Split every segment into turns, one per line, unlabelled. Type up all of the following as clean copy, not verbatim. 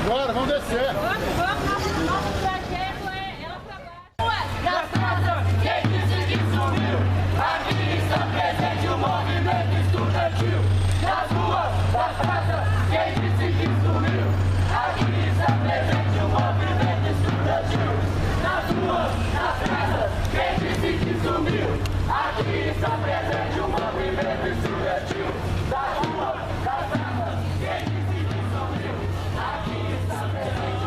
Bora, vamos descer.
Nosso projeto é ela trabalha.
Quem disse que sumiu? Aqui está presente o movimento estudantil. Nas ruas, das praças, quem disse que sumiu? Aqui está presente o movimento estudantil. Nas ruas, das praças, quem disse que sumiu? Aqui está presente o movimento estudantil. Das ruas, das praças, quem disse que sumiu? Aqui está presente o movimento.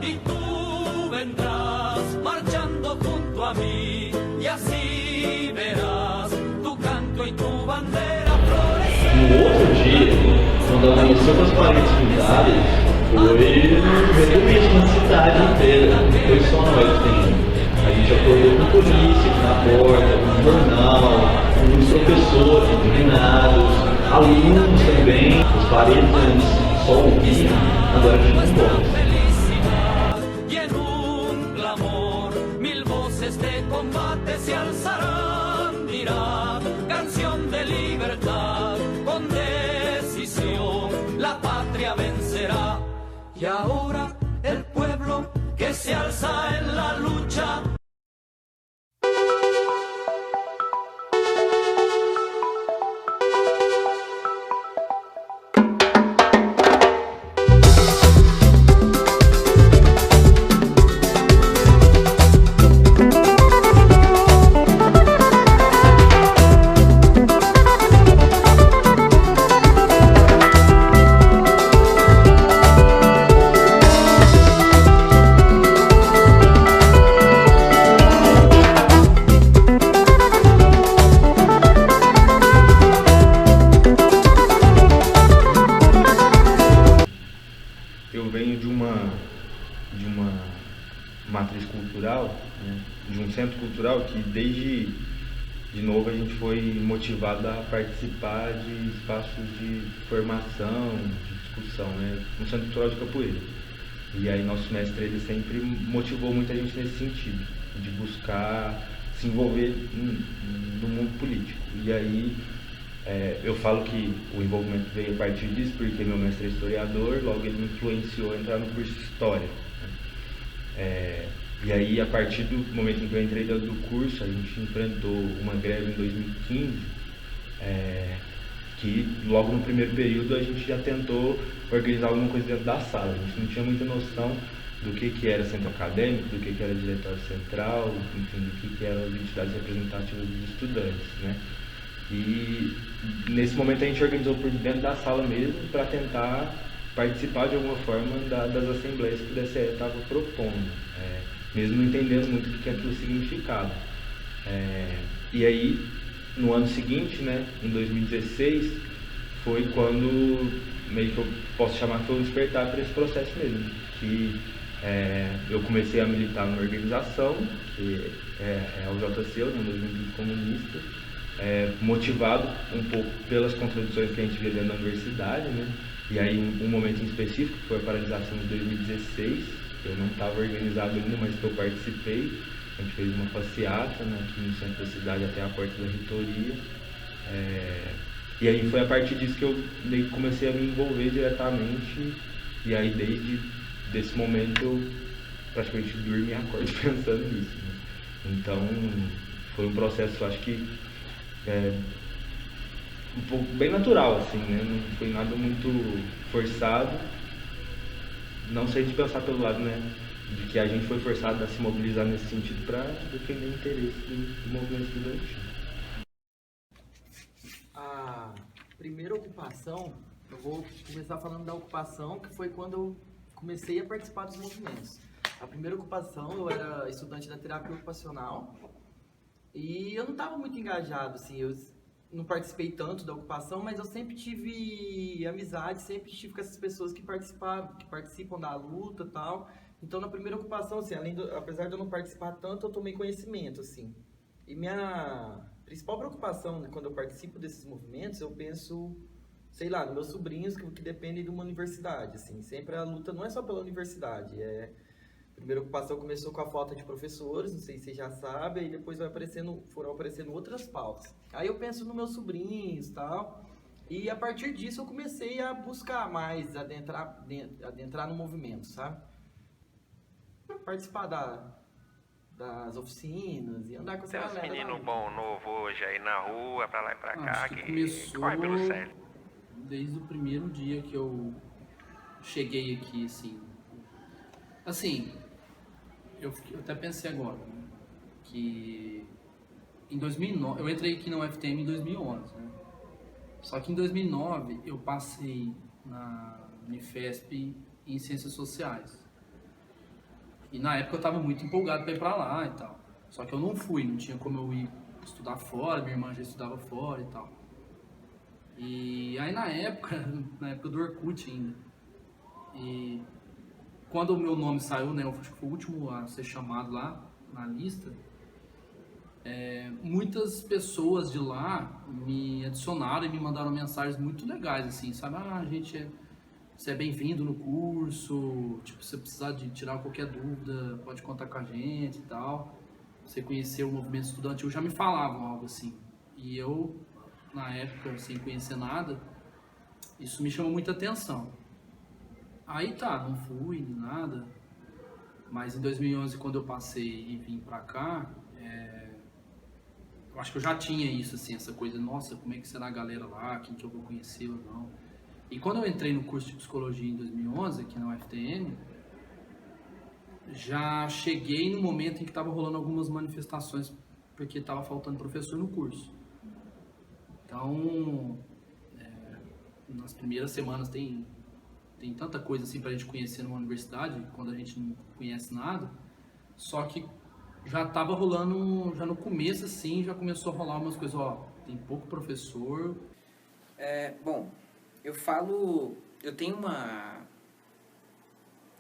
Y tú vendrás marchando junto a mí y así verás tu canto y tu bandera florecer.
No outro dia, quando amanheceu com as paredes pintadas, foi realmente uma cidade inteira, não foi só nós ainda. A gente acordou com polícia aqui na porta, com jornal, com os professores indignados, alunos também, as paredes antes só ouviam, agora a gente não pode.
Y en un clamor, mil voces de combate se alzarán, dirá, canción de libertad, con decisión, la patria vencerá. Y ahora el pueblo que se alza en la lucha.
Eu venho de uma matriz cultural, né, de um centro cultural que desde de novo a gente foi motivado a participar de espaços de formação, de discussão, né, no Centro Cultural de Capoeira. E aí nosso mestre ele sempre motivou muita gente nesse sentido, de buscar se envolver no mundo político. E aí eu falo que o envolvimento veio a partir disso porque meu mestre é historiador, logo ele me influenciou a entrar no curso de História. E aí, a partir do momento em que eu entrei dentro do curso, a gente enfrentou uma greve em 2015, que logo no primeiro período a gente já tentou organizar alguma coisa dentro da sala. A gente não tinha muita noção do que era centro acadêmico, do que era diretório central, enfim, do que eram as entidades representativas dos estudantes, né? E nesse momento a gente organizou por dentro da sala mesmo para tentar participar de alguma forma das assembleias que o DCE estava propondo, mesmo não entendendo muito o que aquilo significava. E aí, no ano seguinte, né, em 2016, foi quando meio que eu posso chamar que foi um despertar para esse processo mesmo, que eu comecei a militar numa organização, que é a UJC, o Movimento Comunista, motivado um pouco pelas contradições que a gente via dentro da universidade, né? E aí um momento em específico, que foi a paralisação de 2016, eu não estava organizado ainda, mas que eu participei. A gente fez uma passeata, né, aqui no centro da cidade até a porta da reitoria. E aí foi a partir disso que eu meio que comecei a me envolver diretamente, e aí desde desse momento eu praticamente durmo e acordo pensando nisso, né? Então foi um processo, acho que um pouco bem natural, assim, né? Não foi nada muito forçado. Não sei de pensar pelo lado, né, de que a gente foi forçado a se mobilizar nesse sentido para defender o interesse do movimento estudantil.
A primeira ocupação, eu vou começar falando da ocupação, que foi quando eu comecei a participar dos movimentos. A primeira ocupação, eu era estudante da terapia ocupacional e eu não estava muito engajado, assim, eu não participei tanto da ocupação, mas eu sempre tive amizade, sempre estive com essas pessoas que participam da luta e tal. Então, na primeira ocupação, assim, apesar de eu não participar tanto, eu tomei conhecimento, assim. E minha principal preocupação, né, quando eu participo desses movimentos, eu penso, sei lá, nos meus sobrinhos que dependem de uma universidade, assim. Sempre a luta não é só pela universidade, A primeira ocupação começou com a falta de professores, não sei se vocês já sabem, e depois foram aparecendo outras pautas. Aí eu penso nos meus sobrinhos e tal, E a partir disso eu comecei a buscar mais, adentrar no movimento, sabe? Participar das oficinas e andar com essa
Tem uns
galera.
meninos bom novo hoje aí na rua, pra lá e pra cá,
Acho que começou
corre pelo sério.
desde o primeiro dia que eu cheguei aqui, assim. Assim, eu até pensei agora, né, que em 2009, eu entrei aqui na UFTM em 2011, né? Só que em 2009 eu passei na Unifesp em Ciências Sociais. E na época eu estava muito empolgado para ir para lá e tal. Só que eu não fui, não tinha como eu ir estudar fora, minha irmã já estudava fora e tal. E aí na época do Orkut ainda, e quando o meu nome saiu, né, eu acho que foi o último a ser chamado lá na lista, muitas pessoas de lá me adicionaram e me mandaram mensagens muito legais, assim, sabe? Você é bem-vindo no curso, tipo, se você precisar de tirar qualquer dúvida, pode contar com a gente e tal. Você conhecer o movimento estudantil, já me falavam algo assim. E eu, na época, sem conhecer nada, isso me chamou muita atenção. Aí tá, não fui, nem nada. Mas em 2011, quando eu passei e vim pra cá, eu acho que eu já tinha isso, assim, essa coisa, nossa, como é que será a galera lá, quem que eu vou conhecer ou não. E quando eu entrei no curso de psicologia em 2011, aqui na UFTM, já cheguei no momento em que estava rolando algumas manifestações, porque estava faltando professor no curso. Então, nas primeiras semanas tem tanta coisa assim para a gente conhecer numa universidade, quando a gente não conhece nada, só que já estava rolando, já no começo assim, já começou a rolar umas coisas, ó, tem pouco professor.
Bom, eu tenho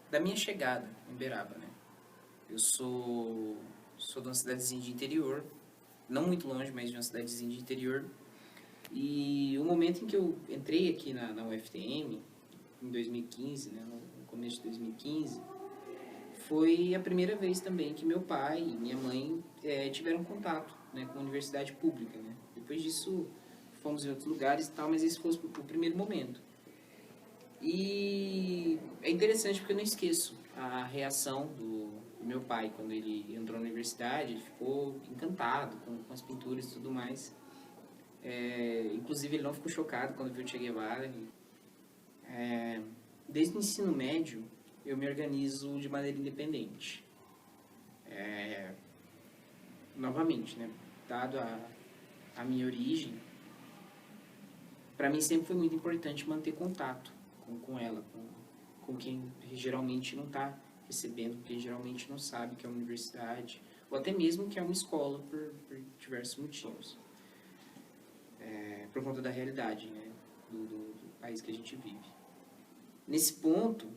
da minha chegada em Uberaba, né? Eu sou de uma cidadezinha de interior, não muito longe, mas de uma cidadezinha de interior. E o momento em que eu entrei aqui na UFTM, em 2015, né, no começo de 2015, foi a primeira vez também que meu pai e minha mãe tiveram contato, né, com a universidade pública, né? Depois disso, fomos em outros lugares e tal, mas esse foi o primeiro momento. E é interessante porque eu não esqueço a reação do meu pai quando ele entrou na universidade. Ele ficou encantado com as pinturas e tudo mais. Inclusive ele não ficou chocado quando viu o Che Guevara. Desde o ensino médio eu me organizo de maneira independente. Novamente, né, dado a minha origem, para mim sempre foi muito importante manter contato com ela, com quem geralmente não está recebendo, quem geralmente não sabe que é uma universidade, ou até mesmo que é uma escola por diversos motivos. Por conta da realidade, né, do país que a gente vive. Nesse ponto,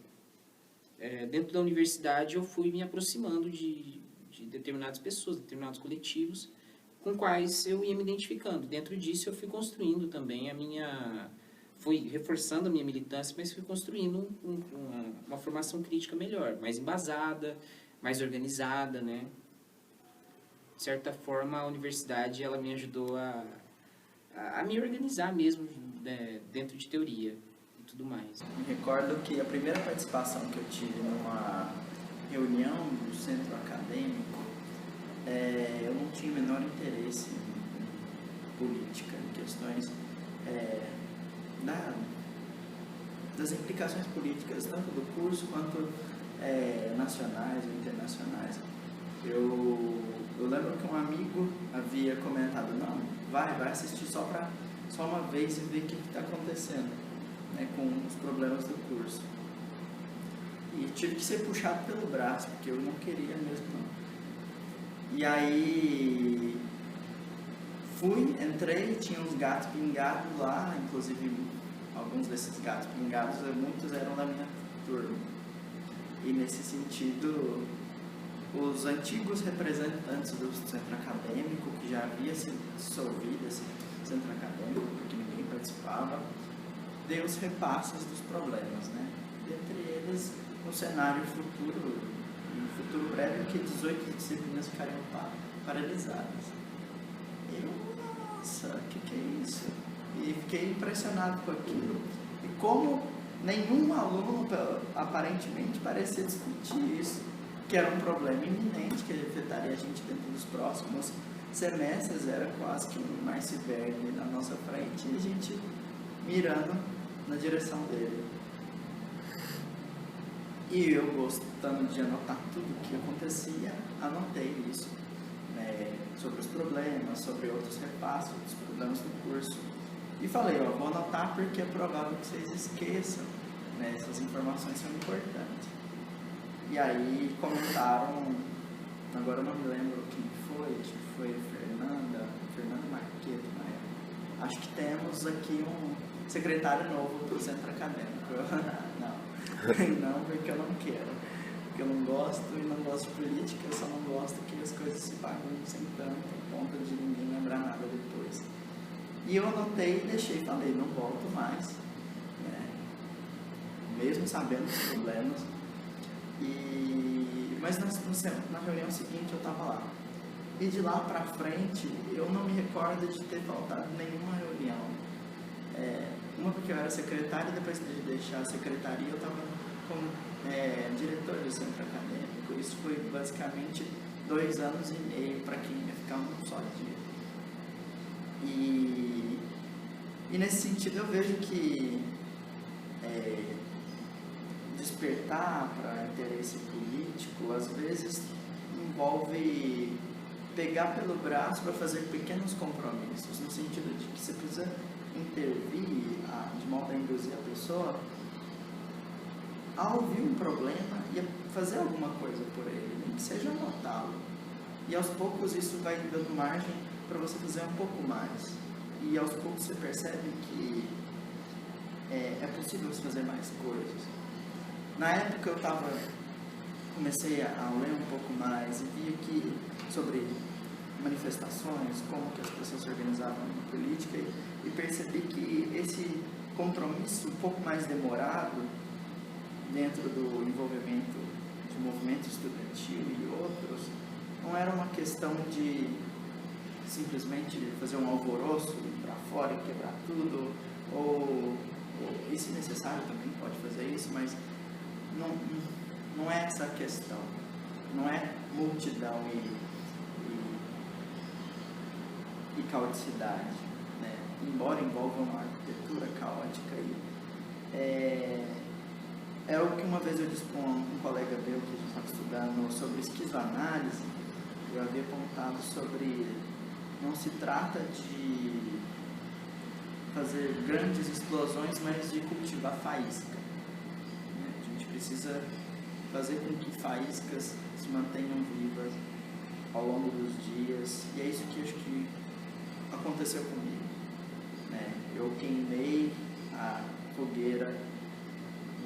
dentro da universidade eu fui me aproximando de determinadas pessoas, determinados coletivos, com quais eu ia me identificando. Dentro disso eu fui construindo também fui reforçando a minha militância, mas fui construindo uma formação crítica melhor, mais embasada, mais organizada, né? De certa forma, a universidade ela me ajudou a me organizar mesmo, né, dentro de teoria e tudo mais.
Me recordo que a primeira participação que eu tive numa reunião do centro acadêmico, eu não tinha o menor interesse em política, em questões das implicações políticas, tanto do curso quanto nacionais ou internacionais. Eu lembro que um amigo havia comentado, não, vai assistir só uma vez e ver o que está acontecendo, né, com os problemas do curso. E tive que ser puxado pelo braço, porque eu não queria mesmo não. E aí entrei, tinha uns gatos pingados lá, inclusive alguns desses gatos pingados, muitos eram da minha turma. E nesse sentido, os antigos representantes do centro acadêmico, que já havia sido dissolvido esse centro acadêmico, porque ninguém participava, deu os repasses dos problemas, né? Dentre eles, um cenário futuro, em um futuro breve, que 18 disciplinas ficariam paralisadas. Nossa, o que é isso? E fiquei impressionado com aquilo. E como nenhum aluno aparentemente parecia discutir isso, que era um problema iminente que afetaria a gente dentro dos próximos semestres, era quase que um iceberg na nossa frente e a gente mirando na direção dele. E eu, gostando de anotar tudo o que acontecia, anotei isso, né, sobre os problemas, sobre outros repassos, outros problemas do curso. E falei, ó, vou anotar porque é provável que vocês esqueçam, né, essas informações são importantes. E aí comentaram, agora eu não me lembro quem foi, acho que foi Fernanda Marqueto na época. Acho que temos aqui um secretário novo para o centro acadêmico. Não, porque eu não quero. Porque eu não gosto e não gosto de política, eu só não gosto que as coisas se baguncem tanto a ponto de ninguém lembrar nada depois. E eu anotei e deixei e falei, não volto mais, né? Mesmo sabendo dos problemas. Mas na reunião seguinte eu estava lá. E de lá para frente eu não me recordo de ter faltado nenhuma reunião. Uma porque eu era secretário e depois de deixar a secretaria eu estava como diretor do centro acadêmico. Isso foi basicamente 2 anos e meio para quem ia ficar um só dia. E nesse sentido eu vejo que despertar para interesse político às vezes envolve pegar pelo braço para fazer pequenos compromissos, no sentido de que você precisa intervir de modo a induzir a pessoa a ouvir um problema e a fazer alguma coisa por ele, nem que seja anotá-lo. E aos poucos isso vai dando margem para você fazer um pouco mais. E aos poucos você percebe que é possível você fazer mais coisas. Na época eu comecei a ler um pouco mais e vi que sobre manifestações, como que as pessoas se organizavam na política e percebi que esse compromisso um pouco mais demorado dentro do envolvimento de movimento estudantil e outros não era uma questão de simplesmente fazer um alvoroço para fora e quebrar tudo, ou e se necessário também pode fazer isso, mas não é essa a questão. Não é multidão e caoticidade, né? Embora envolva uma arquitetura caótica. É o que uma vez eu disse com um colega meu que a gente estava estudando sobre esquizoanálise. Eu havia apontado sobre não se trata de fazer grandes explosões, mas de cultivar faísca. A gente precisa fazer com que faíscas se mantenham vivas ao longo dos dias, e é isso que acho que aconteceu comigo, né? Eu queimei a fogueira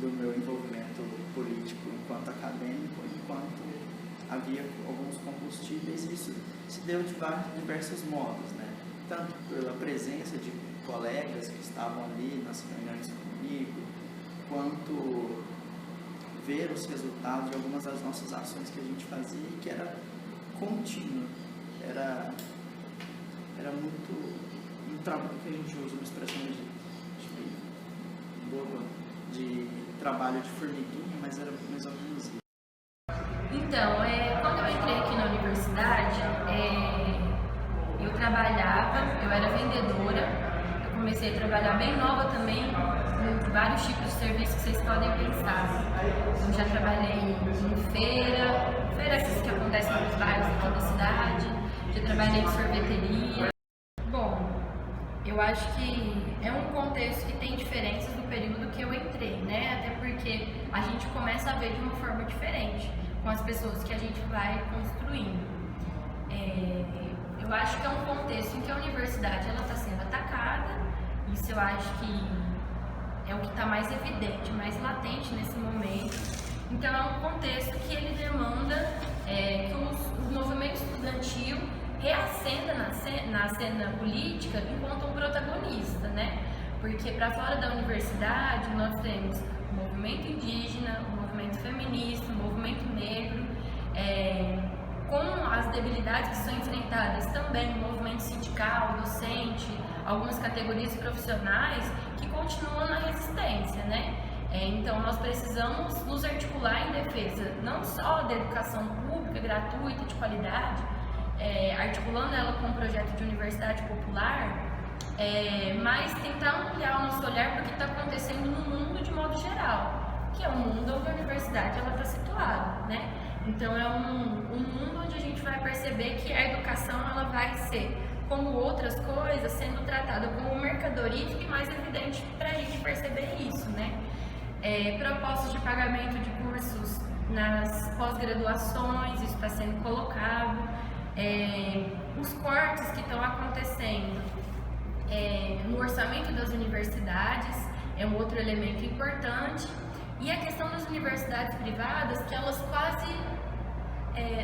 do meu envolvimento político enquanto acadêmico, enquanto havia alguns combustíveis, e isso se deu de diversos modos, né? Tanto pela presença de colegas que estavam ali nas reuniões comigo, quanto ver os resultados de algumas das nossas ações que a gente fazia e que era contínuo, era muito um trabalho que a gente usa uma expressão de trabalho de formiguinha, mas era mais ou menos isso.
Então, quando eu entrei aqui na universidade, eu trabalhava, eu era vendedora, eu comecei a trabalhar bem nova também, em vários tipos de serviços que vocês podem pensar. Eu já trabalhei em feiras que acontecem nos bairros aqui da cidade, já trabalhei em sorveteria. Bom, eu acho que é um contexto que tem diferenças do período que eu entrei, né? Até porque a gente começa a ver de uma forma diferente com as pessoas que a gente vai construindo. Eu acho que é um contexto em que a universidade está sendo atacada. Isso eu acho que é o que está mais evidente, mais latente nesse momento. Então é um contexto que ele demanda que o movimento estudantil reacenda na cena política enquanto um protagonista, né? Porque para fora da universidade nós temos o movimento indígena, o movimento feminista, o movimento negro, com as debilidades que são enfrentadas também, o movimento sindical, docente, algumas categorias profissionais que continuam na resistência, né? Então, nós precisamos nos articular em defesa não só da educação pública, gratuita, de qualidade, articulando ela com um projeto de universidade popular, mas tentar ampliar o nosso olhar para o que está acontecendo no mundo de modo geral, que é um mundo onde a universidade está situada, né? Então, é um mundo onde a gente vai perceber que a educação ela vai ser, como outras coisas, sendo tratada como mercadoria, e mais evidente para a gente perceber isso, né? Propostas de pagamento de cursos nas pós-graduações, isso está sendo colocado, os cortes que estão acontecendo no orçamento das universidades é um outro elemento importante, e a questão das universidades privadas, que elas quase,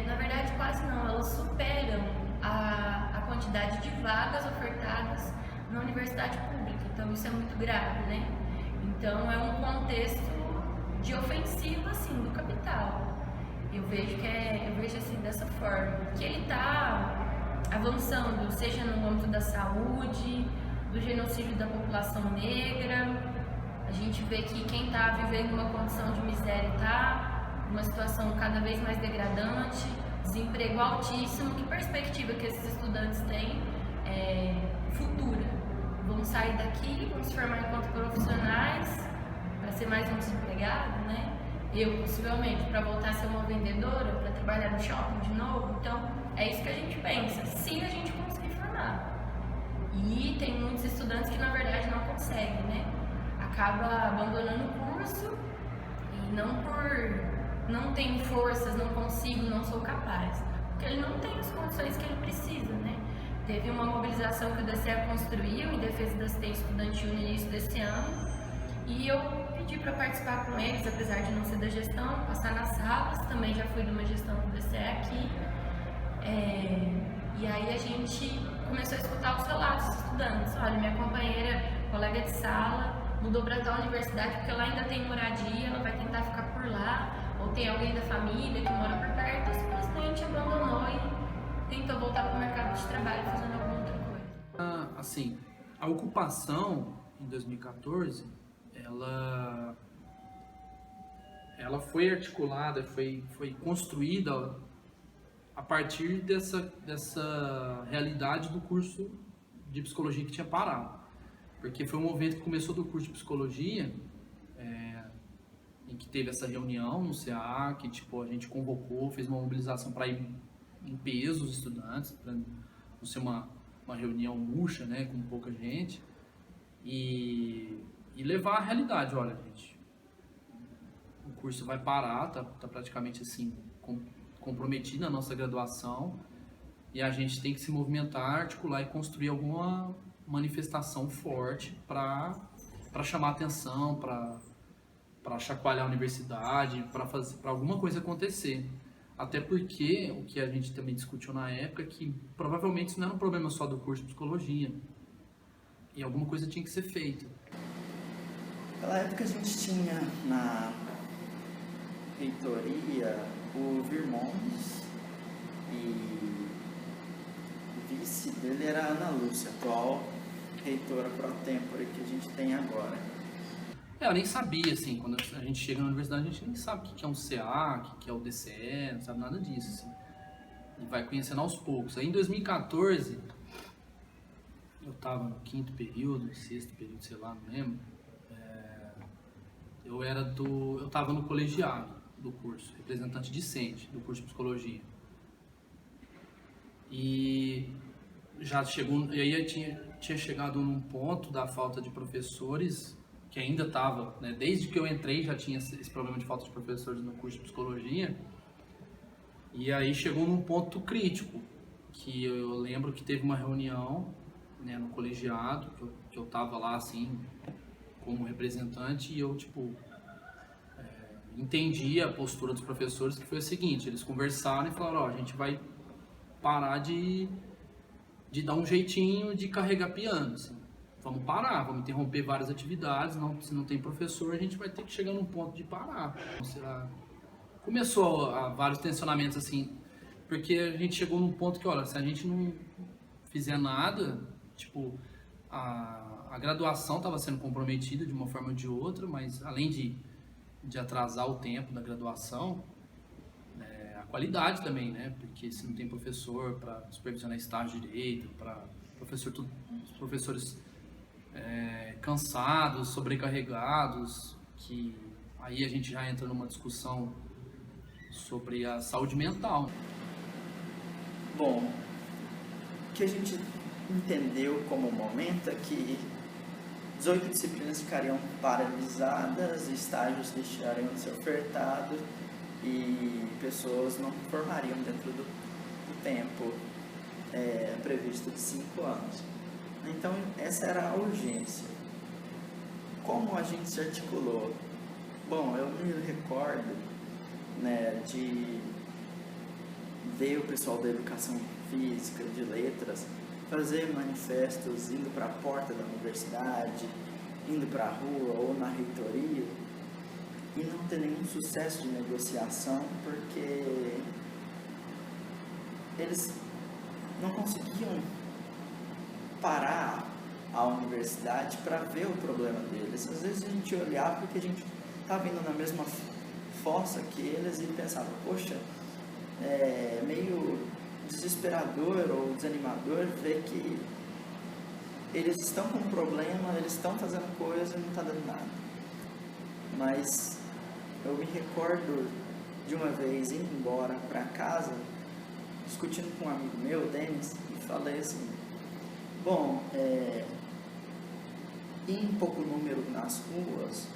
na verdade quase não, elas superam a quantidade de vagas ofertadas na universidade pública, então isso é muito grave, né? Então é um contexto de ofensiva assim, do capital. Eu vejo assim dessa forma, que ele está avançando, seja no âmbito da saúde, do genocídio da população negra. A gente vê que quem está vivendo uma condição de miséria está numa situação cada vez mais degradante, desemprego altíssimo. Que perspectiva que esses estudantes têm futura? Vão sair daqui, vão se formar enquanto profissionais para ser mais um desempregado, né? Eu, possivelmente, para voltar a ser uma vendedora, para trabalhar no shopping de novo. Então, é isso que a gente pensa, se a gente conseguir formar. E tem muitos estudantes que, na verdade, não conseguem, né? Acaba abandonando o curso e não tem forças, não consigo, não sou capaz. Porque ele não tem as condições que ele precisa, né? Teve uma mobilização que o DCE construiu em defesa da assistência estudantil no início desse ano, e eu pedi para participar com eles, apesar de não ser da gestão, passar nas salas. Também já fui de uma gestão do DCE aqui, e aí a gente começou a escutar os relatos dos estudantes. Olha, minha companheira, colega de sala, mudou para tal universidade porque ela ainda tem moradia, ela vai tentar ficar por lá, ou tem alguém da família que mora por perto, simplesmente abandonou e tentou voltar para o mercado de trabalho fazendo alguma outra coisa.
Assim, a ocupação em 2014, ela foi articulada, foi construída a partir dessa realidade do curso de psicologia que tinha parado. Porque foi um movimento que começou do curso de psicologia, em que teve essa reunião no CA, que tipo, a gente convocou, fez uma mobilização para ir em peso os estudantes, para não ser uma reunião murcha, né, com pouca gente, e levar a realidade. Olha, gente, o curso vai parar, tá praticamente assim, comprometido na nossa graduação, e a gente tem que se movimentar, articular e construir alguma manifestação forte para chamar atenção, para chacoalhar a universidade, para alguma coisa acontecer. Até porque o que a gente também discutiu na época é que provavelmente isso não era um problema só do curso de psicologia, e alguma coisa tinha que ser feita.
Naquela época a gente tinha na reitoria o Virmondes, e o vice dele era a Ana Lúcia, atual reitora pro tempore que a gente tem agora.
Eu nem sabia, assim, quando a gente chega na universidade, a gente nem sabe o que é um CA, o que é o DCE, não sabe nada disso, assim. E vai conhecendo aos poucos. Aí em 2014, eu estava no 5º período, 6º período, sei lá, não lembro. Eu estava no colegiado do curso, representante discente do curso de psicologia. E já chegou, e aí tinha chegado num ponto da falta de professores, que ainda estava, né, desde que eu entrei já tinha esse problema de falta de professores no curso de psicologia, e aí chegou num ponto crítico, que eu lembro que teve uma reunião, né, no colegiado, que eu estava lá assim, como representante, e eu entendi a postura dos professores, que foi a seguinte: eles conversaram e falaram, a gente vai parar de dar um jeitinho de carregar piano, assim. Vamos parar, vamos interromper várias atividades, se não tem professor, a gente vai ter que chegar num ponto de parar. Começou a vários tensionamentos, assim, porque a gente chegou num ponto que, olha, se a gente não fizer nada, a graduação estava sendo comprometida de uma forma ou de outra, mas além de atrasar o tempo da graduação, a qualidade também, né? Porque se não tem professor para supervisionar estágio direito, para os professores cansados, sobrecarregados, que aí a gente já entra numa discussão sobre a saúde mental.
Bom, o que a gente entendeu como momento é que 18 disciplinas ficariam paralisadas, estágios deixariam de ser ofertados e pessoas não formariam dentro do tempo previsto de 5 anos. Então, essa era a urgência. Como a gente se articulou? Bom, eu me recordo, né, de ver o pessoal da educação física, de letras, fazer manifestos indo para a porta da universidade, indo para a rua ou na reitoria, e não ter nenhum sucesso de negociação, porque eles não conseguiam parar a universidade para ver o problema deles. Às vezes a gente olhava porque a gente estava indo na mesma fossa que eles e pensava, poxa, é meio desesperador ou desanimador ver que eles estão com um problema, eles estão fazendo coisa e não está dando nada. Mas eu me recordo de uma vez indo embora para casa, discutindo com um amigo meu, Denis, e falei assim, bom, em pouco número nas ruas,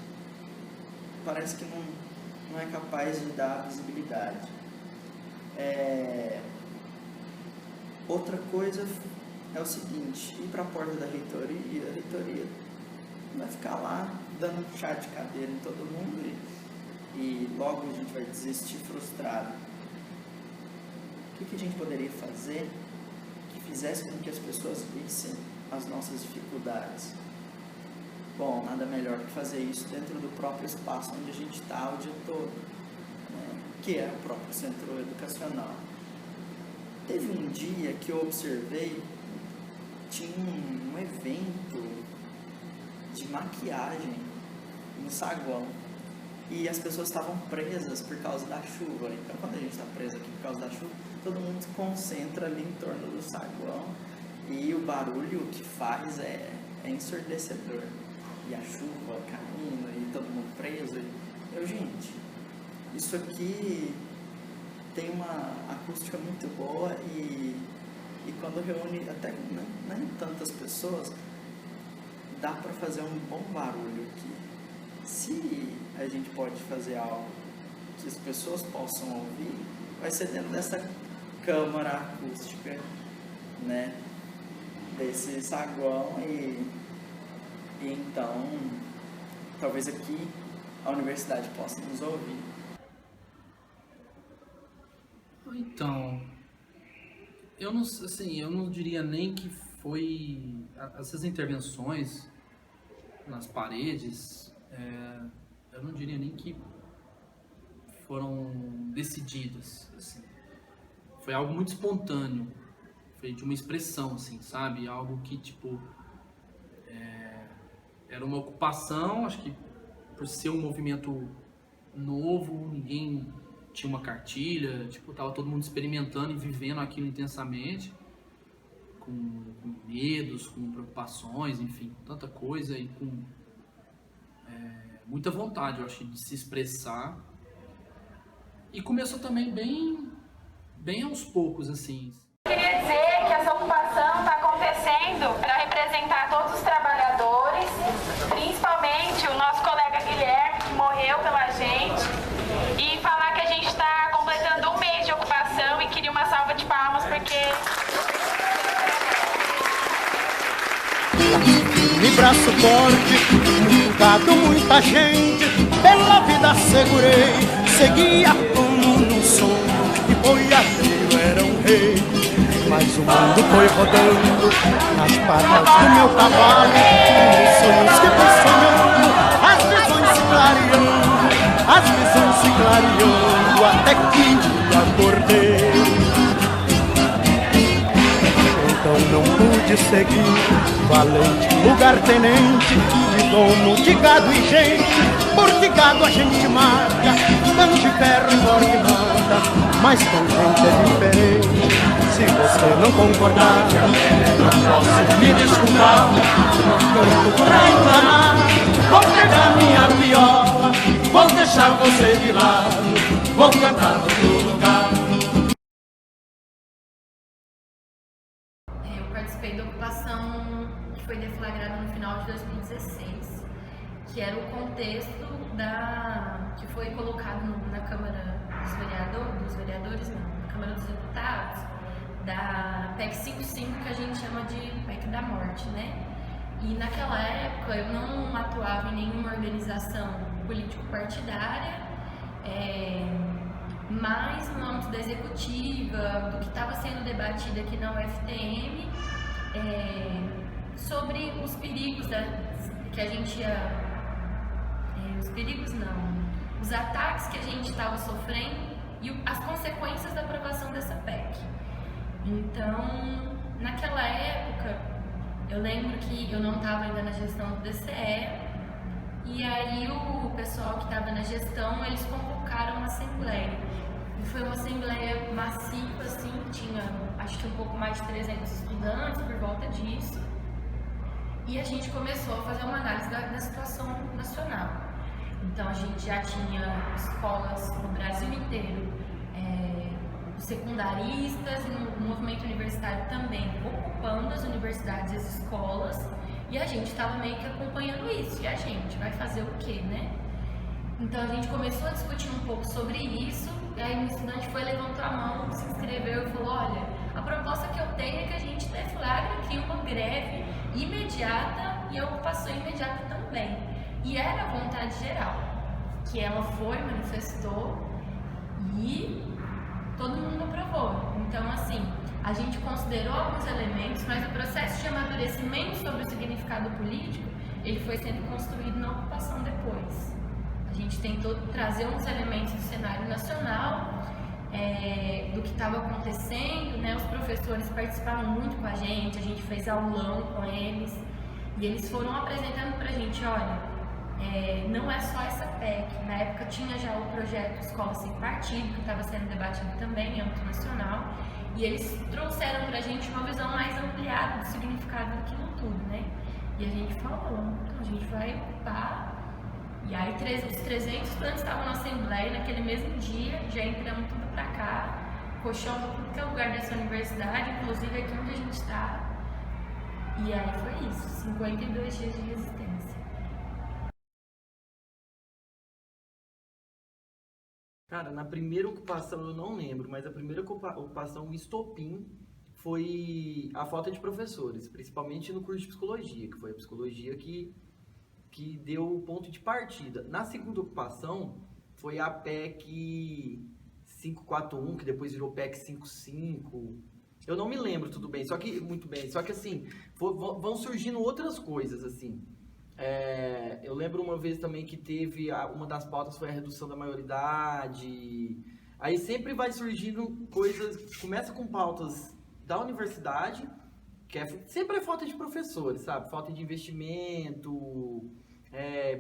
parece que não é capaz de dar visibilidade. Outra coisa é o seguinte, ir para a porta da reitoria, a reitoria vai ficar lá dando um chá de cadeira em todo mundo e logo a gente vai desistir frustrado. O que a gente poderia fazer que fizesse com que as pessoas vissem as nossas dificuldades? Bom, nada melhor que fazer isso dentro do próprio espaço onde a gente está o dia todo, né? Que é o próprio centro educacional. Teve um dia que eu observei, tinha um evento de maquiagem no saguão e as pessoas estavam presas por causa da chuva. Então, quando a gente está preso aqui por causa da chuva, todo mundo se concentra ali em torno do saguão e o barulho que faz é ensurdecedor. E a chuva caindo e todo mundo preso. Gente, isso aqui tem uma acústica muito boa e quando reúne até nem tantas pessoas, dá para fazer um bom barulho aqui. Se a gente pode fazer algo que as pessoas possam ouvir, vai ser dentro dessa câmara acústica, né, desse saguão e então talvez aqui a universidade possa nos ouvir.
Então, eu não diria nem que foi essas intervenções nas paredes, eu não diria nem que foram decididas, assim. Foi algo muito espontâneo, foi de uma expressão, assim, sabe? Algo que, tipo, era uma ocupação, acho que por ser um movimento novo, ninguém tinha uma cartilha, tipo, tava todo mundo experimentando e vivendo aquilo intensamente, com medos, com preocupações, enfim, tanta coisa e com muita vontade, eu acho, de se expressar. E começou também bem aos poucos, assim.
Queria dizer que essa ocupação está acontecendo para representar todos os trabalhadores, principalmente o nosso colega Guilherme, que morreu pela gente, e falar que a gente está completando 1 mês de ocupação e queria uma salva de palmas porque...
De braço forte, mudado muita gente, pela vida segurei, seguia como no sonho, e boiadeiro era um rei. Mas o mundo foi rodando nas patas do meu cavalo, e os sonhos que fui sonhando, as visões se clareando, até que acordei. Então não pude ser segui, valente, lugar-tenente, de dono de gado e gente, porque gado a gente marca, tanto de ferro e forte manda, mas com gente é diferente. Se você não concordar, não posso me desculpar, não canto pra enganar, vou pegar minha viola, vou deixar você de lado, vou cantar no outro lugar.
Eu participei da ocupação que foi deflagrada no final de 2016, que era o contexto que foi colocado na Câmara dos Vereadores, na Câmara dos Deputados, da PEC 55, que a gente chama de PEC da morte, né? E naquela época eu não atuava em nenhuma organização político-partidária, mas no âmbito da executiva, do que estava sendo debatido aqui na UFTM, sobre os perigos que a gente ia... os perigos não, os ataques que a gente estava sofrendo e as consequências da aprovação dessa PEC. Então, naquela época, eu lembro que eu não estava ainda na gestão do DCE, e aí o pessoal que estava na gestão, eles convocaram uma assembleia. E foi uma assembleia massiva, assim, tinha acho que um pouco mais de 300 estudantes por volta disso. E a gente começou a fazer uma análise da situação nacional. Então a gente já tinha escolas no Brasil inteiro, secundaristas e no movimento universitário também ocupando as universidades e as escolas, e a gente estava meio que acompanhando isso. E a gente vai fazer o quê, né? Então a gente começou a discutir um pouco sobre isso, e aí um estudante levantou a mão, se inscreveu e falou: olha, a proposta que eu tenho é que a gente deflagre aqui uma greve imediata e a ocupação imediata também. E era a vontade geral, que ela manifestou e todo mundo aprovou. Então, assim, a gente considerou alguns elementos, mas o processo de amadurecimento sobre o significado político, ele foi sendo construído na ocupação depois. A gente tentou trazer uns elementos do cenário nacional, do que estava acontecendo, né? Os professores participaram muito com a gente fez aulão com eles, e eles foram apresentando pra gente: olha, não é só essa PEC, na época tinha já o projeto Escola Sem Partido, que estava sendo debatido também em âmbito nacional, e eles trouxeram pra gente uma visão mais ampliada do significado daquilo tudo, né? E a gente falou: então a gente vai ocupar. E aí os 300 estudantes estavam na Assembleia naquele mesmo dia, já entramos tudo pra cá, colchão pra tudo que é lugar dessa universidade, inclusive aqui onde a gente está. E aí foi isso, 52 dias de resistência.
Cara, na primeira ocupação eu não lembro, mas a primeira ocupação, o estopim, foi a falta de professores, principalmente no curso de psicologia, que foi a psicologia que deu o ponto de partida. Na segunda ocupação, foi a PEC 541, que depois virou PEC 55. Eu não me lembro muito bem, só que assim, vão surgindo outras coisas, assim. Eu lembro uma vez também que teve, uma das pautas foi a redução da maioridade. Aí sempre vai surgindo coisas, começa com pautas da universidade, que sempre é falta de professores, sabe? Falta de investimento,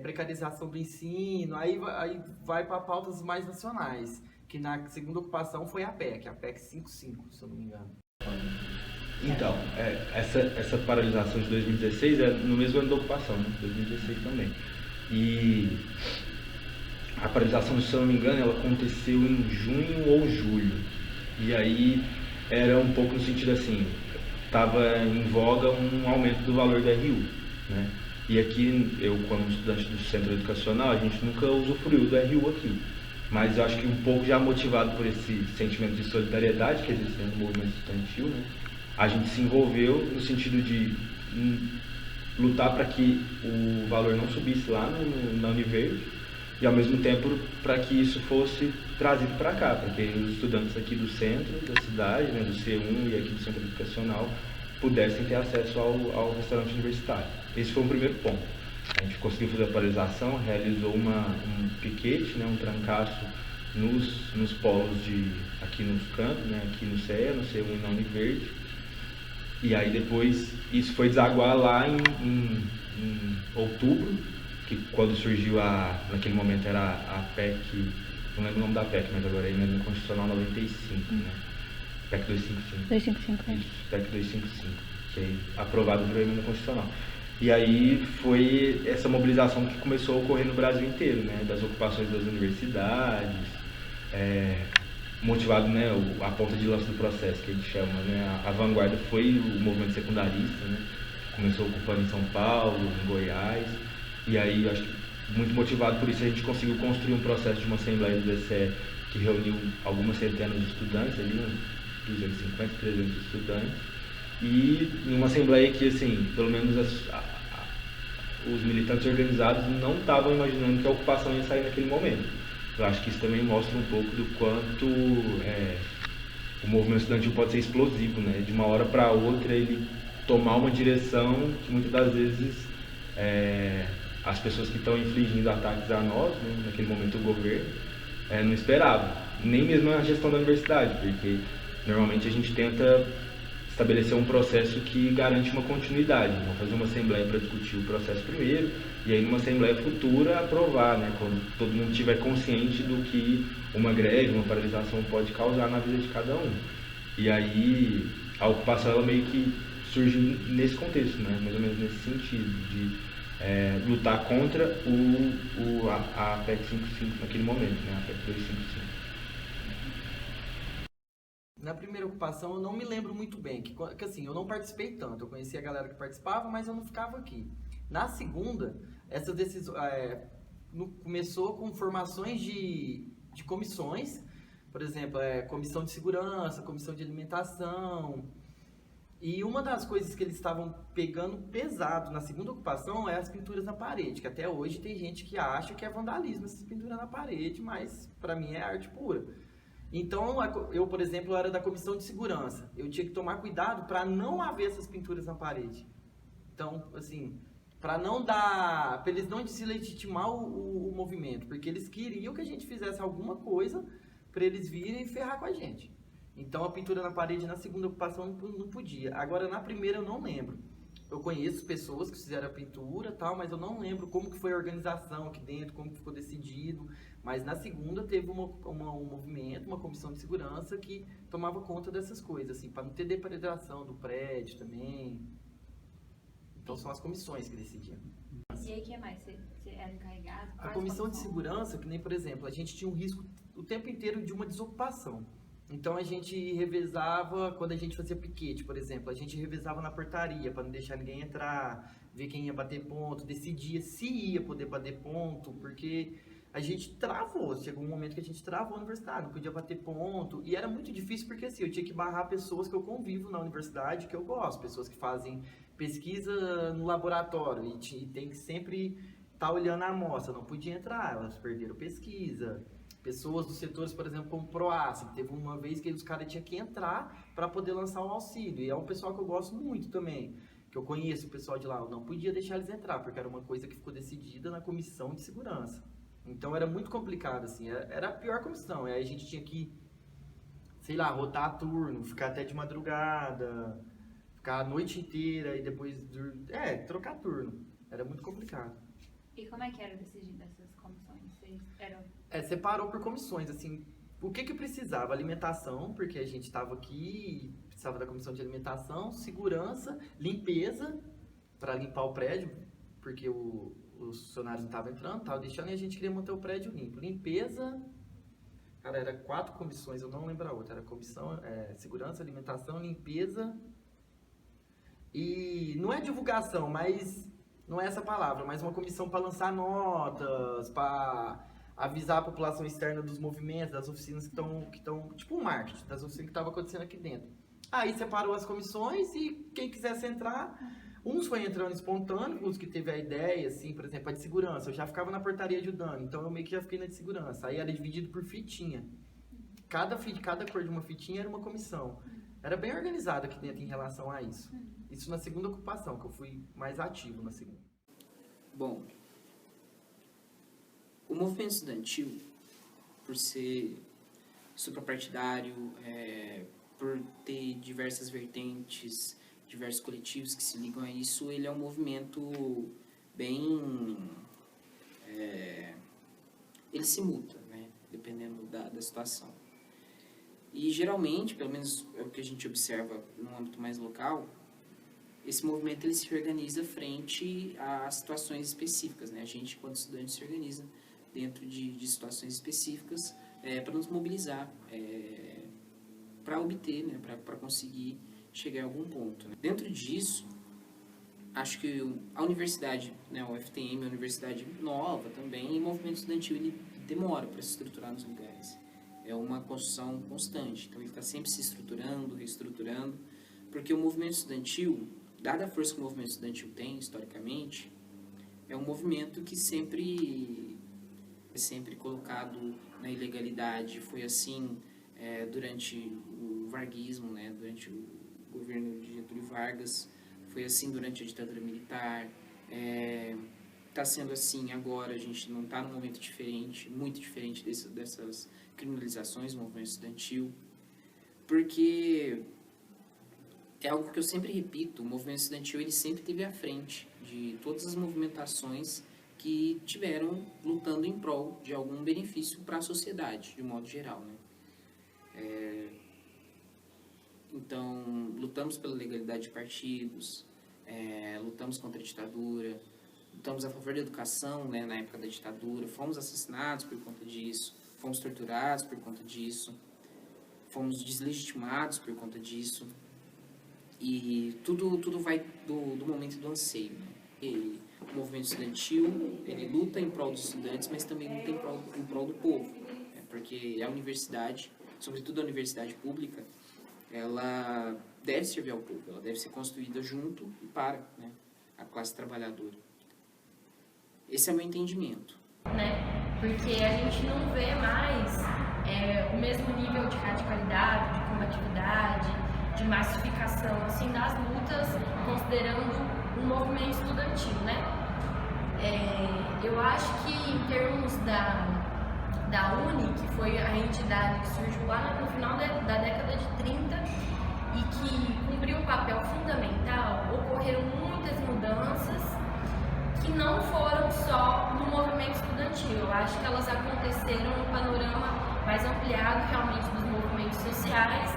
precarização do ensino, aí vai para pautas mais nacionais, que na segunda ocupação foi a PEC 55, se eu não me engano.
Então, essa paralisação de 2016 é no mesmo ano da ocupação, né? 2016 também. E a paralisação, se eu não me engano, ela aconteceu em junho ou julho. E aí era um pouco no sentido assim, estava em voga um aumento do valor da RU, né? E aqui, eu como estudante do centro educacional, a gente nunca usufruiu do RU aqui. Mas eu acho que um pouco já motivado por esse sentimento de solidariedade que existe no movimento estudantil, né? A gente se envolveu no sentido de lutar para que o valor não subisse lá na Univerde e ao mesmo tempo para que isso fosse trazido para cá, para que os estudantes aqui do centro da cidade, né, do C1 e aqui do centro educacional, pudessem ter acesso ao restaurante universitário. Esse foi o primeiro ponto. A gente conseguiu fazer a paralisação, realizou um piquete, né, um trancaço nos polos aqui nos campos, né, aqui no CEA, no C1 e na Univerde. E aí depois isso foi desaguar lá em outubro, que quando surgiu naquele momento era a PEC, não lembro o nome da PEC, mas agora é a Emenda Constitucional 95, né? PEC 255.
255, né?
Isso, PEC 255, que é aprovado pela Emenda Constitucional. E aí foi essa mobilização que começou a ocorrer no Brasil inteiro, né? Das ocupações das universidades, motivado, né, a ponta de lança do processo, que a gente chama, né? A vanguarda foi o movimento secundarista, né? Começou ocupando em São Paulo, em Goiás, e aí acho que muito motivado por isso a gente conseguiu construir um processo de uma assembleia do DCE que reuniu algumas centenas de estudantes, ali uns 250, 300 estudantes, e em uma assembleia que, assim, pelo menos os militantes organizados não estavam imaginando que a ocupação ia sair naquele momento. Eu acho que isso também mostra um pouco do quanto o movimento estudantil pode ser explosivo, né? De uma hora para outra ele tomar uma direção que muitas das vezes as pessoas que estão infligindo ataques a nós, né, naquele momento o governo, não esperavam, nem mesmo a gestão da universidade, porque normalmente a gente tenta estabelecer um processo que garante uma continuidade. Vamos fazer uma assembleia para discutir o processo primeiro, e aí numa assembleia futura aprovar, né, quando todo mundo estiver consciente do que uma greve, uma paralisação pode causar na vida de cada um. E aí a ocupação ela meio que surge nesse contexto, né, mais ou menos nesse sentido, de lutar contra a PEC 55 naquele momento, né, a PEC 255.
Na primeira ocupação eu não me lembro muito bem, que assim, eu não participei tanto, eu conhecia a galera que participava, mas eu não ficava aqui. Na segunda, essas decisões, começou com formações de comissões, por exemplo, comissão de segurança, comissão de alimentação, e uma das coisas que eles estavam pegando pesado na segunda ocupação é as pinturas na parede, que até hoje tem gente que acha que é vandalismo essas pinturas na parede, mas para mim é arte pura. Então, eu, por exemplo, era da comissão de segurança. Eu tinha que tomar cuidado para não haver essas pinturas na parede. Então, assim, para eles não deslegitimar o movimento, porque eles queriam que a gente fizesse alguma coisa para eles virem e ferrar com a gente. Então, a pintura na parede na segunda ocupação não podia. Agora, na primeira, eu não lembro. Eu conheço pessoas que fizeram a pintura e tal, mas eu não lembro como que foi a organização aqui dentro, como que ficou decidido. Mas na segunda teve um movimento, uma comissão de segurança que tomava conta dessas coisas, assim, para não ter depredação do prédio também. Então são as comissões que decidiam.
E aí o que mais? Você era encarregado?
A comissão de segurança, que nem, por exemplo, a gente tinha um risco o tempo inteiro de uma desocupação. Então a gente revezava, quando a gente fazia piquete, por exemplo, a gente revezava na portaria para não deixar ninguém entrar, ver quem ia bater ponto, decidia se ia poder bater ponto, porque a gente travou, chegou um momento que a gente travou a universidade, não podia bater ponto, e era muito difícil porque assim, eu tinha que barrar pessoas que eu convivo na universidade, que eu gosto, pessoas que fazem pesquisa no laboratório e tem que sempre estar olhando a amostra, não podia entrar, elas perderam pesquisa. Pessoas dos setores, por exemplo, como Proace, teve uma vez que os caras tinham que entrar para poder lançar o auxílio, e é um pessoal que eu gosto muito também, que eu conheço o pessoal de lá, eu não podia deixar eles entrar, porque era uma coisa que ficou decidida na comissão de segurança. Então era muito complicado, assim, era a pior comissão, aí a gente tinha que, sei lá, rotar turno, ficar até de madrugada, ficar a noite inteira e depois, trocar turno, era muito complicado.
E como é que era decidido essas comissões? Vocês eram...
separou por comissões, assim, o que precisava? Alimentação, porque a gente estava aqui, precisava da comissão de alimentação, segurança, limpeza, para limpar o prédio, porque os funcionários não estavam entrando, estavam deixando, e a gente queria manter o prédio limpo. Limpeza, cara, era 4 comissões, eu não lembro a outra, era comissão, segurança, alimentação, limpeza, e não é divulgação, mas... não é essa palavra, mas uma comissão para lançar notas, para avisar a população externa dos movimentos, das oficinas que estão, tipo um marketing, das oficinas que estavam acontecendo aqui dentro. Aí separou as comissões e quem quisesse entrar, uns foi entrando espontâneo, os que teve a ideia, assim, por exemplo, a de segurança, eu já ficava na portaria ajudando, então eu meio que já fiquei na de segurança. Aí era dividido por fitinha. Cada cor de uma fitinha era uma comissão. Era bem organizado aqui dentro em relação a isso. Isso na segunda ocupação, que eu fui mais ativo na segunda.
Bom, o movimento estudantil, por ser suprapartidário, por ter diversas vertentes, diversos coletivos que se ligam a isso, ele é um movimento bem... ele se muta, né? Dependendo da situação. E geralmente, pelo menos é o que a gente observa no âmbito mais local, esse movimento ele se organiza frente a situações específicas, né? A gente, enquanto estudante, se organiza dentro de situações específicas para nos mobilizar, para obter, né? Para conseguir chegar a algum ponto, né? Dentro disso, acho que a universidade, né, o FTM é uma universidade nova também, e o movimento estudantil ele demora para se estruturar nos lugares. É uma construção constante, então ele está sempre se estruturando, reestruturando, porque o movimento estudantil, dada a força que o movimento estudantil tem, historicamente, é um movimento que sempre é sempre colocado na ilegalidade. Foi assim durante o varguismo, né, durante o governo de Getúlio Vargas, foi assim durante a ditadura militar, está sendo assim agora. A gente não está num momento diferente, muito diferente dessas criminalizações do movimento estudantil, porque é algo que eu sempre repito, o movimento estudantil ele sempre esteve à frente de todas as movimentações que tiveram lutando em prol de algum benefício para a sociedade, de um modo geral, né? Então, lutamos pela legalidade de partidos, lutamos contra a ditadura, lutamos a favor da educação, né, na época da ditadura, fomos assassinados por conta disso, fomos torturados por conta disso, fomos deslegitimados por conta disso, e tudo vai do momento do anseio, né? E o movimento estudantil, ele luta em prol dos estudantes, mas também luta em prol do povo, né? Porque a universidade, sobretudo a universidade pública, ela deve servir ao povo, ela deve ser construída junto e para, né, a classe trabalhadora. Esse é o meu entendimento.
Né? Porque a gente não vê mais o mesmo nível de radicalidade, de combatividade, de massificação assim, das lutas, considerando um movimento estudantil, né? Eu acho que em termos da UNE, que foi a entidade que surgiu lá no final da década de 30 e que cumpriu um papel fundamental, ocorreram muitas mudanças que não foram só no movimento estudantil. Eu acho que elas aconteceram no panorama mais ampliado realmente dos movimentos sociais,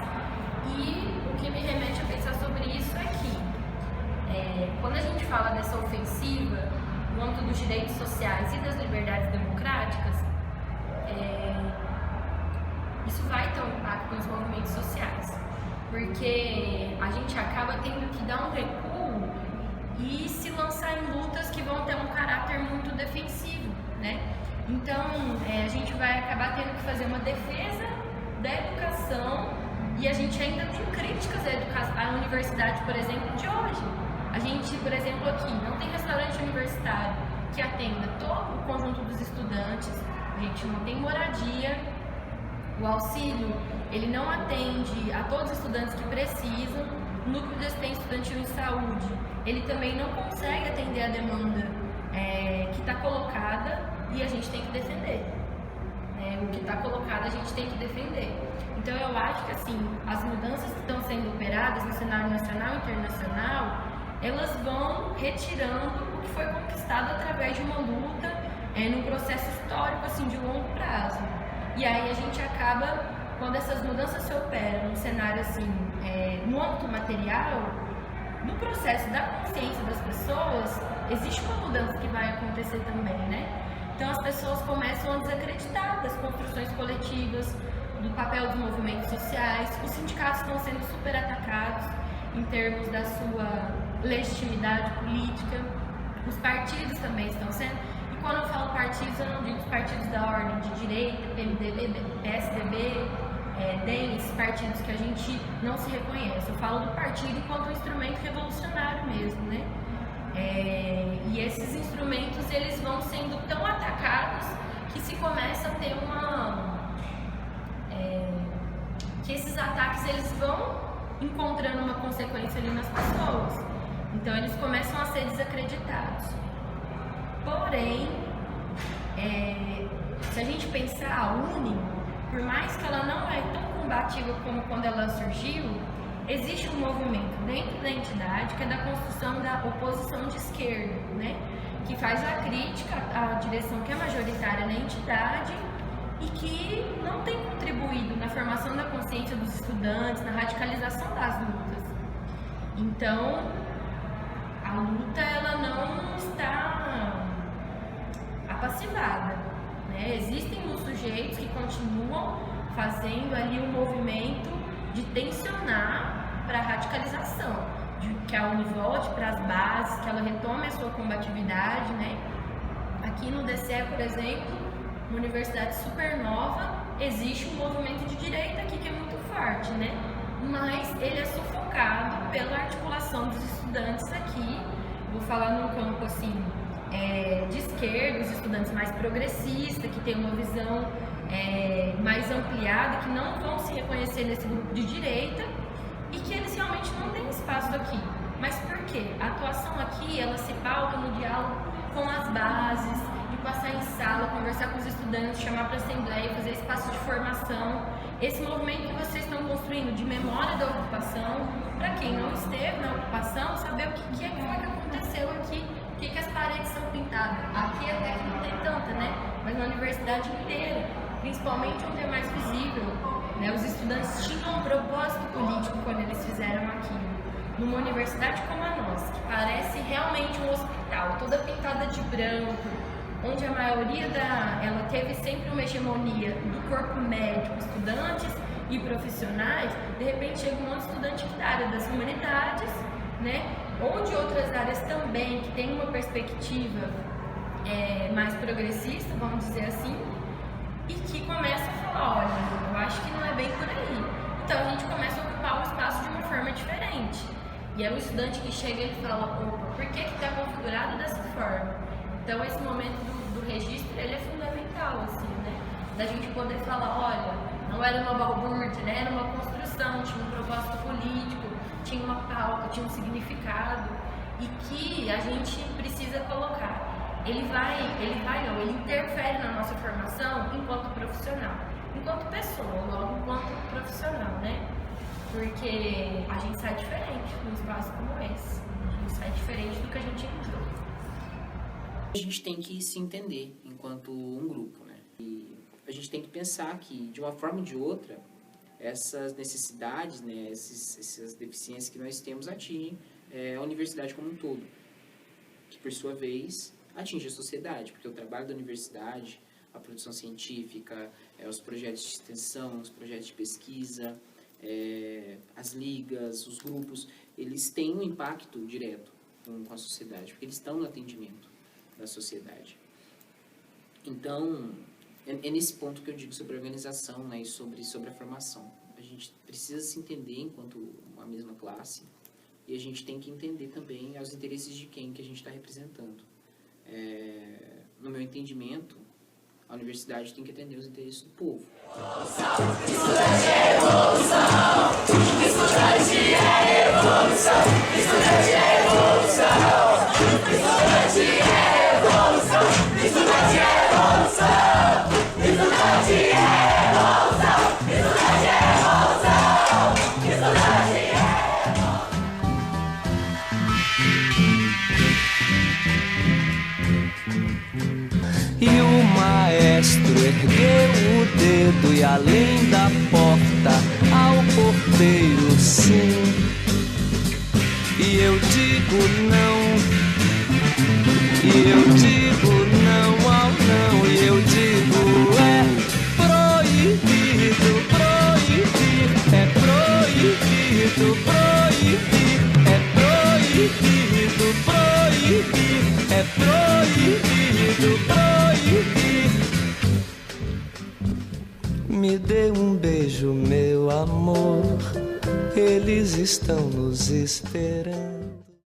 e o que me remete a pensar sobre isso é que quando a gente fala dessa ofensiva no âmbito dos direitos sociais e das liberdades democráticas, isso vai ter um impacto nos movimentos sociais, porque a gente acaba tendo que dar um recuo e se lançar em lutas que vão ter um caráter muito defensivo, né? Então, a gente vai acabar tendo que fazer uma defesa da educação, e a gente ainda tem críticas à universidade, por exemplo, de hoje. A gente, por exemplo, aqui não tem restaurante universitário que atenda todo o conjunto dos estudantes, a gente não tem moradia, o auxílio, ele não atende a todos os estudantes que precisam, o núcleo de assistência estudantil em saúde, ele também não consegue atender a demanda que está colocada, e a gente tem que defender. O que está colocado a gente tem que defender. Então eu acho que assim, as mudanças que estão sendo operadas no cenário nacional e internacional, elas vão retirando o que foi conquistado através de uma luta, num processo histórico assim, de longo prazo. E aí a gente acaba, quando essas mudanças se operam num cenário assim, no âmbito material, no processo da consciência das pessoas, existe uma mudança que vai acontecer também, né? Então as pessoas começam a desacreditar das construções coletivas, do papel dos movimentos sociais, os sindicatos estão sendo super atacados em termos da sua legitimidade política, os partidos também estão sendo, e quando eu falo partidos, eu não digo os partidos da ordem de direita, PMDB, PSDB, DEM, partidos que a gente não se reconhece. Eu falo do partido enquanto um instrumento revolucionário mesmo, né? E esses instrumentos, eles vão sendo tão atacados que se começa a ter que esses ataques, eles vão encontrando uma consequência ali nas pessoas. Então eles começam a ser desacreditados. Porém, se a gente pensar a UNE, por mais que ela não é tão combativa como quando ela surgiu, existe um movimento dentro da entidade que é da construção da oposição de esquerda, né? Que faz a crítica à direção que é majoritária na entidade e que não tem contribuído na formação da consciência dos estudantes, na radicalização das lutas. Então, a luta ela não está apassivada, né? Existem os sujeitos que continuam fazendo ali um movimento de tensionar para a radicalização, de que a Uni volte para as bases, que ela retome a sua combatividade, né? Aqui no DCE, por exemplo, uma universidade super nova, existe um movimento de direita aqui que é muito forte, né? Mas ele é sufocado pela articulação dos estudantes aqui. Vou falar num campo assim, de esquerda, os estudantes mais progressistas, que tem uma visão mais ampliada, que não vão se reconhecer nesse grupo de direita e que eles realmente não têm espaço aqui. Mas por quê? A atuação aqui, ela se pauta no diálogo com as bases, de passar em sala, conversar com os estudantes, chamar para a assembleia, fazer espaço de formação. Esse movimento que vocês estão construindo de memória da ocupação, para quem não esteve na ocupação, saber o que é que foi que aconteceu aqui, o que as paredes são pintadas. Aqui até que não tem tanta, né? Mas na universidade inteira, principalmente onde é mais visível, né? Os estudantes tinham um propósito político quando eles fizeram aquilo. Numa universidade como a nossa, que parece realmente um hospital, toda pintada de branco, onde a maioria ela teve sempre uma hegemonia do corpo médico, estudantes e profissionais, de repente chega um monte de estudante da área das humanidades, né? Ou de outras áreas também, que tem uma perspectiva mais progressista, vamos dizer assim, e que começa a falar, olha, eu acho que não é bem por aí. Então a gente começa a ocupar o espaço de uma forma diferente. E é o estudante que chega e fala, opa, por que está configurado dessa forma? Então esse momento do registro, ele é fundamental, assim, né? Da gente poder falar, olha, não era uma balbúrdia, né? Era uma construção, tinha um propósito político, tinha uma pauta, tinha um significado, e que a gente precisa colocar. Ele interfere na nossa formação enquanto profissional, enquanto pessoa, logo enquanto profissional, né? Porque a gente sai diferente num espaço como esse, a gente sai diferente do que a gente entrou.
A gente tem que se entender enquanto um grupo, né? E a gente tem que pensar que, de uma forma ou de outra, essas necessidades, né, essas deficiências que nós temos atingem a universidade como um todo, que por sua vez atinge a sociedade, porque o trabalho da universidade, a produção científica, os projetos de extensão, os projetos de pesquisa, as ligas, os grupos, eles têm um impacto direto com a sociedade, porque eles estão no atendimento da sociedade. Então, é nesse ponto que eu digo sobre a organização, né, e sobre a formação. A gente precisa se entender enquanto uma mesma classe e a gente tem que entender também os interesses de quem que a gente está representando. No meu entendimento, a universidade tem que atender os interesses do povo.
Estudante é evolução! Estudante é evolução! Estudante é evolução! Estudante é evolução! Estudante é evolução! Estudante é evolução! Estudante é evolução! Estudante é
E o maestro ergueu o dedo e além da porta ao porteiro sim. E eu digo não, e eu digo não ao não, e eu digo proibido, proibir, proibido, proibir, proibido, proibir, proibido, proibir. Me dê um beijo, meu amor, eles estão nos esperando.